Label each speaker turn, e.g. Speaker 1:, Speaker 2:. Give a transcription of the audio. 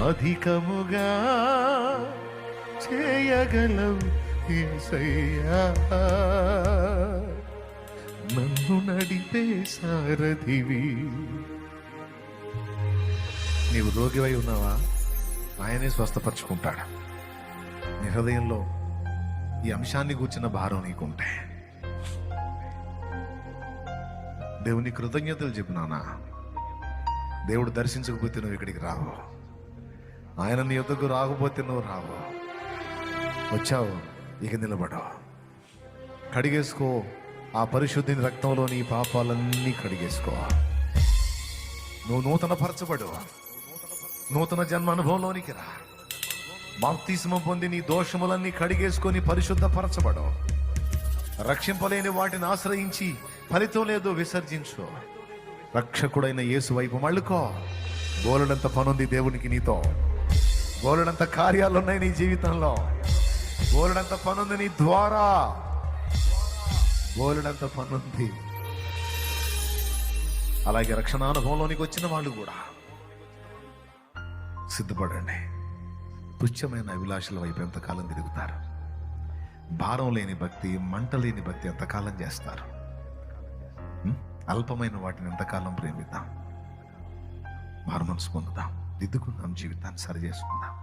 Speaker 1: అధికముగా చేయగలవు యేసయ్యా, నన్ను నడిపే సారథివి. నీవు రోగివై ఉన్నావా? ఆయనే స్వస్థపరచుకుంటాడు. నీ హృదయంలో ఈ అంశాన్ని కూర్చున్న భారం నీకుంటే దేవుని కృతజ్ఞతలు చెప్పినానా. దేవుడు దర్శించకపోతే నువ్వు ఇక్కడికి రావు. ఆయన నీ యొద్దకు రాకపోతే నువ్వు రావు. వచ్చావు, ఇక నిలబడు, కడిగేసుకో. ఆ పరిశుద్ధిని రక్తంలో నీ పాపాలన్నీ కడిగేసుకో. నువ్వు నూతన పరచబడు, నూతన జన్మ అనుభవంలోనికి రా. బాప్తిస్మం పొంది నీ దోషములన్నీ కడిగేసుకొని పరిశుద్ధపరచబడు. రక్షింపలేని వాటిని ఆశ్రయించి ఫలితం లేదు విసర్జించు. రక్షకుడైన యేసు వైపు మళ్ళుకో. బోలెడంత పనుంది దేవునికి నీతో. బోలెడంత కార్యాలున్నాయి నీ జీవితంలో. బోలెడంత పనుంది నీ ద్వారా. బోలెడంత పనుంది. అలాగే రక్షణ అనుభవంలోనికి వచ్చిన వాళ్ళు కూడా సిద్ధపడండి. తుచ్చమైన అభిలాషల వైపు ఎంతకాలం తిరుగుతారు? భారం లేని భక్తి, మంట లేని భక్తి ఎంతకాలం చేస్తారు? అల్పమైన వాటిని ఎంతకాలం ప్రేమిద్దాం? మారు మనసు పొందుదాం, దిద్దుకుందాం, జీవితాన్ని సరి చేసుకుందాం.